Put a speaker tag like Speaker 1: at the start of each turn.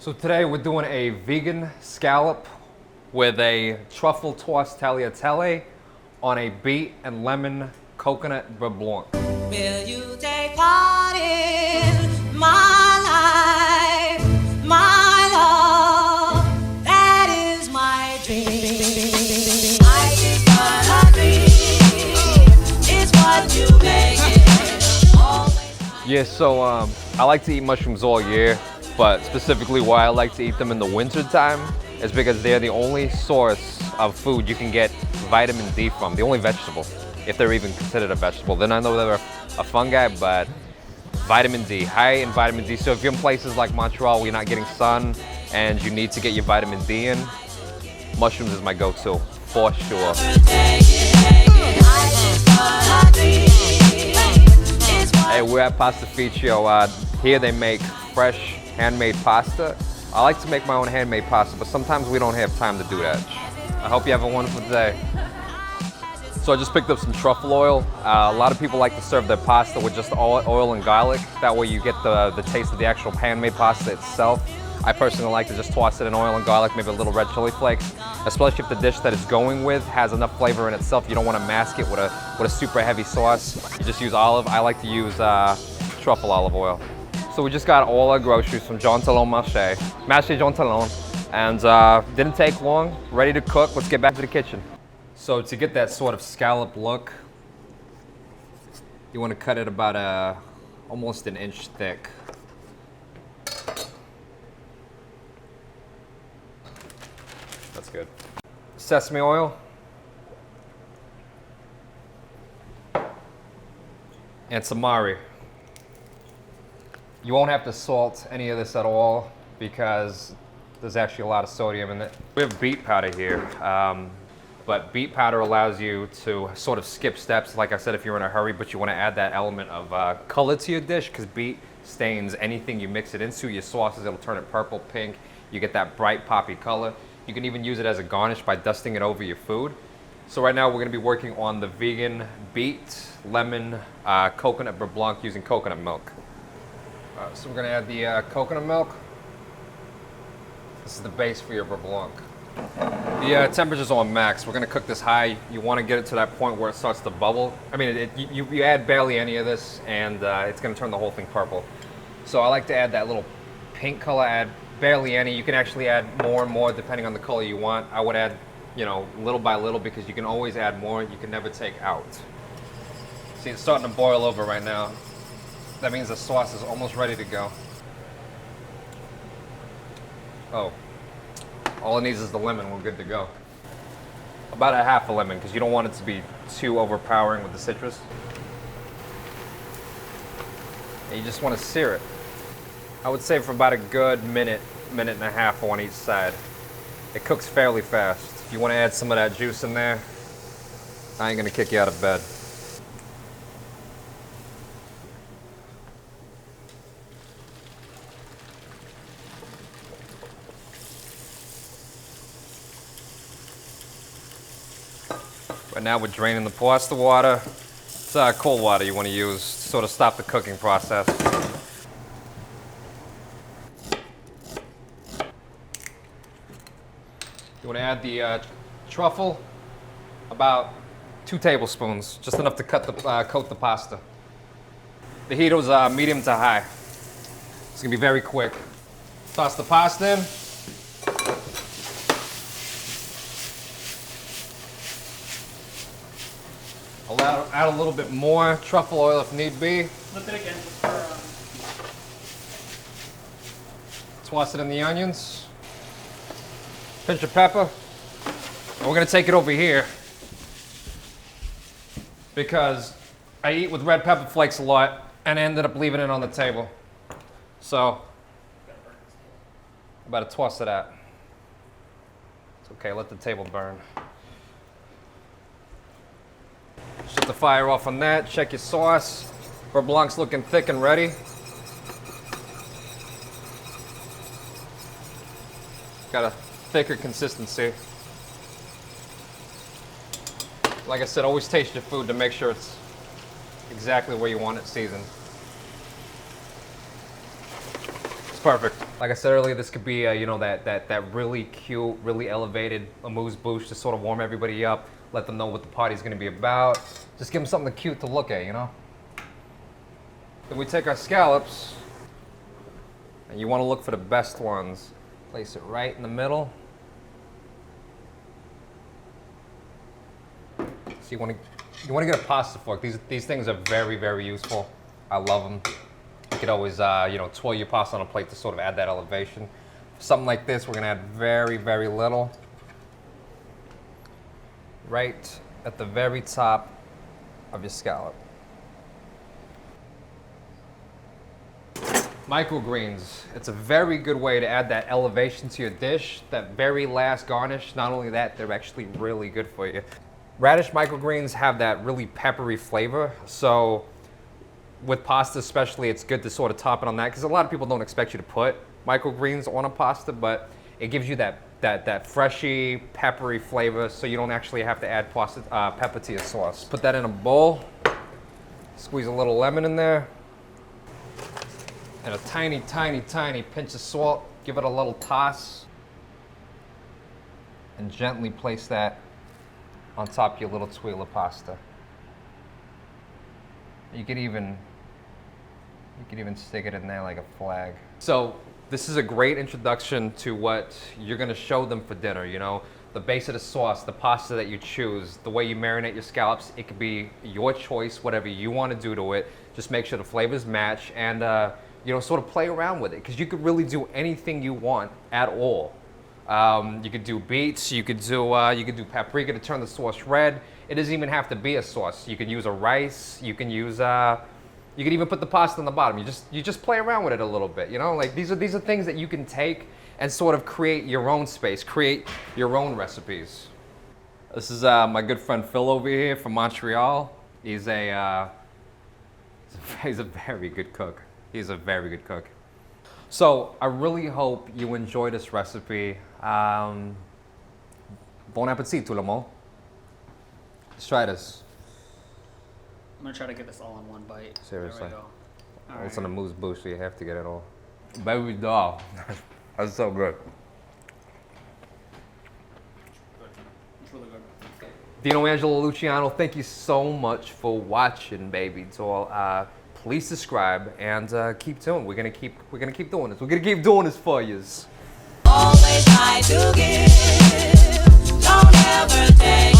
Speaker 1: So today we're doing a vegan scallop with a truffle tossed tagliatelle on a beet and lemon coconut beurre blanc.
Speaker 2: Will you take part in my life, my love? That is my dream. Life is but a dream. It's what you make it. Always.
Speaker 1: Yeah, so I like to eat mushrooms all year, but specifically why I like to eat them in the winter time is because they're the only source of food you can get vitamin D from, the only vegetable, if they're even considered a vegetable. Then I know they're a fungi, but vitamin D, high in vitamin D. So if you're in places like Montreal where you're not getting sun and you need to get your vitamin D in, mushrooms is my go-to, for sure. Hey, we're at Pastificio. Here they make fresh, handmade pasta. I like to make my own handmade pasta, but sometimes we don't have time to do that. I hope you have a wonderful day. So I just picked up some truffle oil. A lot of people like to serve their pasta with just oil and garlic. That way you get the taste of the actual handmade pasta itself. I personally like to just toss it in oil and garlic, maybe a little red chili flakes, especially if the dish that it's going with has enough flavor in itself. You don't want to mask it with a super heavy sauce. You just use olive. I like to use truffle olive oil. So we just got all our groceries from Jean Talon Marché, Jean Talon, and didn't take long, ready to cook. Let's get back to the kitchen. So to get that sort of scallop look, you want to cut it about almost an inch thick. That's good. Sesame oil. And tamari. You won't have to salt any of this at all because there's actually a lot of sodium in it. We have beet powder here, but beet powder allows you to sort of skip steps. Like I said, if you're in a hurry, but you want to add that element of color to your dish because beet stains anything you mix it into. Your sauces, it'll turn it purple, pink. You get that bright poppy color. You can even use it as a garnish by dusting it over your food. So right now we're going to be working on the vegan beet, lemon, coconut beurre blanc using coconut milk. So we're going to add the coconut milk. This is the base for your beurre blanc. The temperature's on max. We're going to cook this high. You want to get it to that point where it starts to bubble. I mean, you add barely any of this and it's going to turn the whole thing purple. So I like to add that little pink color, add barely any. You can actually add more and more depending on the color you want. I would add, little by little because you can always add more. You can never take out. See, it's starting to boil over right now. That means the sauce is almost ready to go. Oh, all it needs is the lemon. We're good to go. About a half a lemon because you don't want it to be too overpowering with the citrus. And you just want to sear it. I would say for about a good minute and a half on each side. It cooks fairly fast. If you want to add some of that juice in there, I ain't gonna kick you out of bed. Right now we're draining the pasta water. It's cold water you want to use to sort of stop the cooking process. You want to add the truffle, about 2 tablespoons, just enough to coat the pasta. The heat was medium to high. It's going to be very quick. Toss the pasta in. I'll add a little bit more truffle oil if need be.
Speaker 3: Flip it again.
Speaker 1: Toss it in the onions. Pinch of pepper. And we're going to take it over here because I eat with red pepper flakes a lot and I ended up leaving it on the table. So, I'm about to toss it out. It's okay, let the table burn. Shut the fire off on that, check your sauce. Beurre Blanc's looking thick and ready. Got a thicker consistency. Like I said, always taste your food to make sure it's exactly where you want it seasoned. It's perfect. Like I said earlier, this could be, you know, that really cute, really elevated amuse bouche to sort of warm everybody up, let them know what the party's gonna be about. Just give them something cute to look at, you know? Then we take our scallops, and you wanna look for the best ones. Place it right in the middle. So you wanna get a pasta fork. These things are very, very useful. I love them. You could always, you know, twirl your pasta on a plate to sort of add that elevation. For something like this, we're gonna add very, very little. Right at the very top of your scallop. Microgreens. It's a very good way to add that elevation to your dish. That very last garnish, not only that, they're actually really good for you. Radish microgreens have that really peppery flavor, so with pasta especially, it's good to sort of top it on that, because a lot of people don't expect you to put microgreens on a pasta, but it gives you that freshy, peppery flavor, so you don't actually have to add pepper to your sauce. Put that in a bowl, squeeze a little lemon in there, and a tiny, tiny, tiny pinch of salt. Give it a little toss, and gently place that on top of your little tuile pasta. You could even stick it in there like a flag. So this is a great introduction to what you're gonna show them for dinner, you know? The base of the sauce, the pasta that you choose, the way you marinate your scallops, it could be your choice, whatever you wanna do to it. Just make sure the flavors match and, you know, sort of play around with it, because you could really do anything you want at all. You could do beets, you could do paprika to turn the sauce red. It doesn't even have to be a sauce. You could use a rice. You can use you could even put the pasta on the bottom. You just play around with it a little bit. You know, like these are things that you can take and sort of create your own space, create your own recipes. This is my good friend Phil over here from Montreal. He's a very good cook. He's a very good cook. So I really hope you enjoy this recipe. Bon appetit, tout le monde. Let's try this.
Speaker 3: I'm gonna try to get this all in one bite.
Speaker 1: Seriously.
Speaker 3: There we go. All
Speaker 1: It's
Speaker 3: right.
Speaker 1: an amuse bouche, so you have to get it all. Baby doll. That's so good.
Speaker 3: It's really good.
Speaker 1: Dino Angelo Luciano, thank you so much for watching, baby doll. Please subscribe and keep tuned. We're gonna keep doing this. We're gonna keep doing this for you.
Speaker 2: Always try to give, don't ever take.